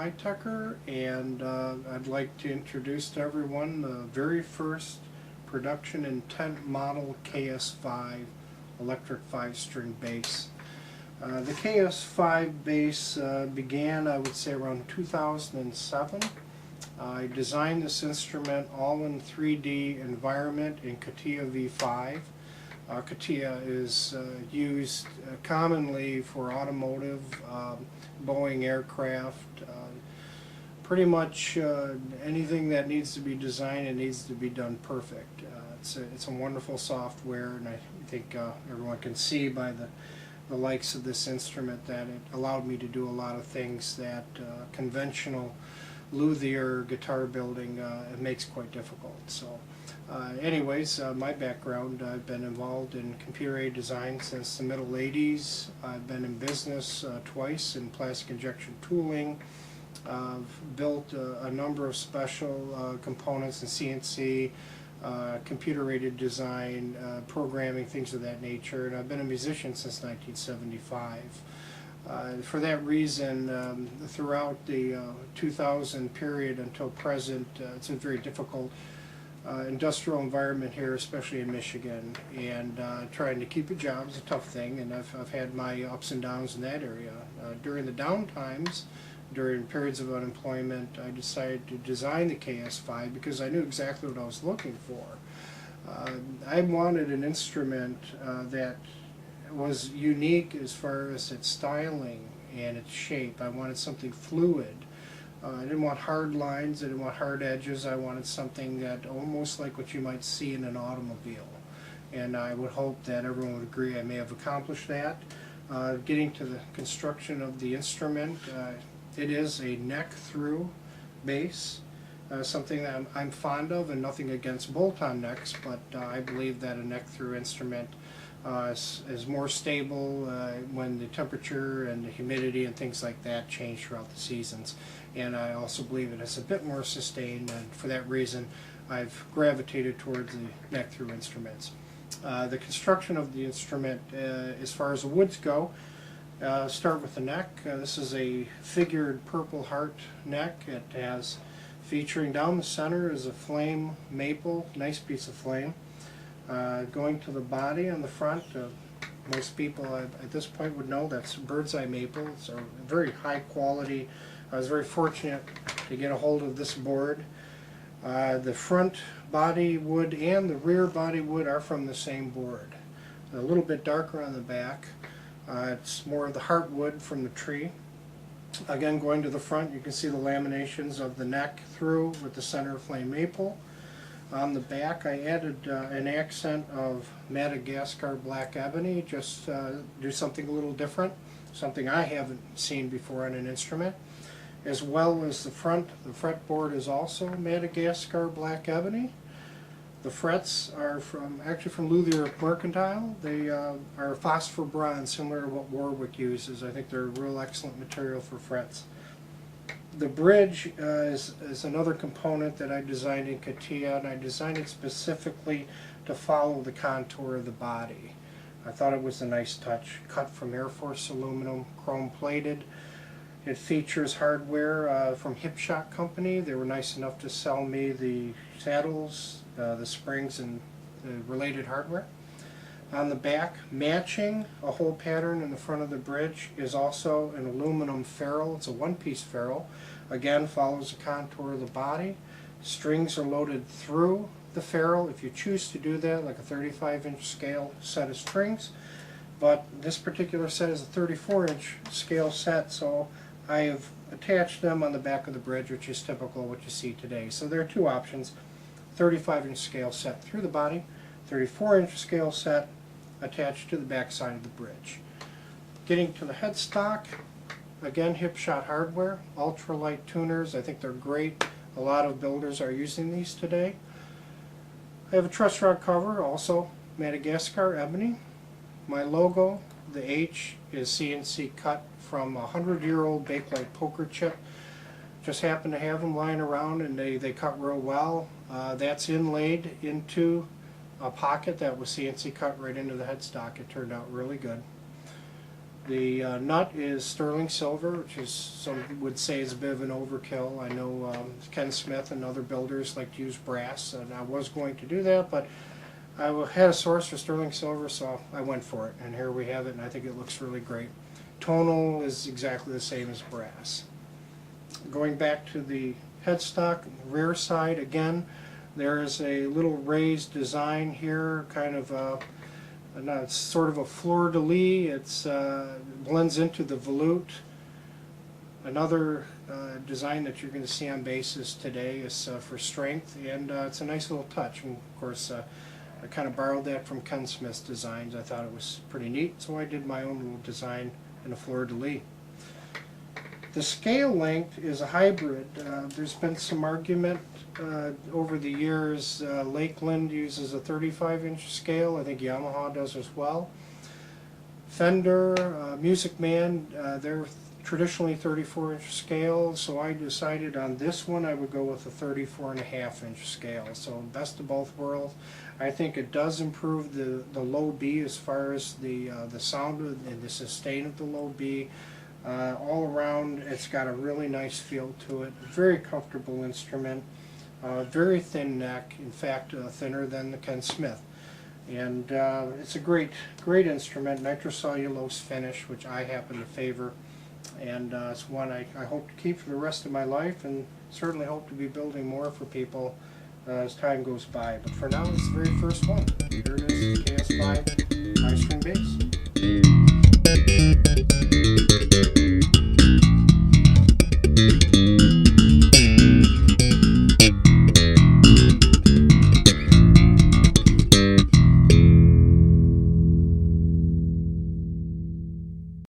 Heithecker, and I'd like to introduce to everyone the very first production intent model KS5 electric 5-string bass. The KS5 bass began, I would say, around 2007. I designed this instrument all in 3D environment in CATIA V5. CATIA is used commonly for automotive, Boeing aircraft, pretty much anything that needs to be designed and needs to be done perfect. It's a wonderful software, and I think everyone can see by the likes of this instrument that it allowed me to do a lot of things that conventional luthier guitar building it makes quite difficult. So anyways, my background, I've been involved in computer-aided design since the middle 80s. I've been in business twice in plastic injection tooling. I've built a number of special components in CNC, computer-aided design, programming, things of that nature, and I've been a musician since 1975. For that reason, throughout the 2000 period until present, it's a very difficult industrial environment here, especially in Michigan, and trying to keep a job is a tough thing, and I've had my ups and downs in that area. During the down times, during periods of unemployment, I decided to design the KS5 because I knew exactly what I was looking for. I wanted an instrument that was unique as far as its styling and its shape. I wanted something fluid. I didn't want hard lines, I didn't want hard edges. I wanted something that almost like what you might see in an automobile. And I would hope that everyone would agree I may have accomplished that. Getting to the construction of the instrument, it is a neck-through bass, something that I'm fond of, and nothing against bolt-on necks, but I believe that a neck-through instrument is more stable when the temperature and the humidity and things like that change throughout the seasons. And I also believe it is a bit more sustained, and for that reason I've gravitated towards the neck-through instruments. The construction of the instrument, as far as the woods go, start with the neck. This is a figured Purpleheart neck. It has, featuring down the center is a flame maple, nice piece of flame. Going to the body on the front, most people at this point would know that's bird's eye maple. It's a very high quality. I was very fortunate to get a hold of this board. The front body wood and the rear body wood are from the same board. A little bit darker on the back. It's more of the heartwood from the tree. Again, going to the front, you can see the laminations of the neck through with the center flame maple. On the back, I added an accent of Madagascar black ebony, just do something a little different, something I haven't seen before on an instrument. As well as the front, the fretboard is also Madagascar black ebony. The frets are actually from Luthier Mercantile. They are phosphor bronze, similar to what Warwick uses. I think they're a real excellent material for frets. The bridge is another component that I designed in CATIA, and I designed it specifically to follow the contour of the body. I thought it was a nice touch. Cut from Air Force aluminum, chrome plated. It features hardware from Hipshot Company. They were nice enough to sell me the saddles, the springs, and the related hardware. On the back, matching a hole pattern in the front of the bridge is also an aluminum ferrule. It's a one-piece ferrule. Again, follows the contour of the body. Strings are loaded through the ferrule if you choose to do that, like a 35-inch scale set of strings. But this particular set is a 34-inch scale set, so I have attached them on the back of the bridge, which is typical of what you see today. So there are two options: 35-inch scale set through the body, 34-inch scale set attached to the back side of the bridge. Getting to the headstock, again, Hipshot hardware, ultralight tuners. I think they're great. A lot of builders are using these today. I have a truss rod cover, also Madagascar ebony. My logo, the H, is CNC cut from a 100-year-old Bakelite poker chip. Just happen to have them lying around, and they cut real well. That's inlaid into a. a pocket that was CNC cut right into the headstock. It turned out really good. The nut is sterling silver, which is, some would say, is a bit of an overkill. I know Ken Smith and other builders like to use brass, and I was going to do that, but I had a source for sterling silver, so I went for it. And here we have it, and I think it looks really great. Tonal is exactly the same as brass. Going back to the headstock, rear side again, there is a little raised design here, kind of it's sort of a fleur-de-lis. It blends into the volute. Another design that you're going to see on basses today is for strength, and it's a nice little touch. And of course, I kind of borrowed that from Ken Smith's designs. I thought it was pretty neat, so I did my own little design in a fleur-de-lis. The scale length is a hybrid. There's been some argument over the years. Lakeland uses a 35-inch scale. I think Yamaha does as well. Fender, Music Man, they're traditionally 34-inch scale, so I decided on this one I would go with a 34.5-inch scale. So best of both worlds. I think it does improve the low B as far as the sound and the sustain of the low B. All around, it's got a really nice feel to it. Very comfortable instrument. Very thin neck, in fact thinner than the Ken Smith. And it's a great instrument, nitrocellulose finish, which I happen to favor. And it's one I hope to keep for the rest of my life, and certainly hope to be building more for people as time goes by. But for now, it's the very first one. Here it is, the KS5 high string bass.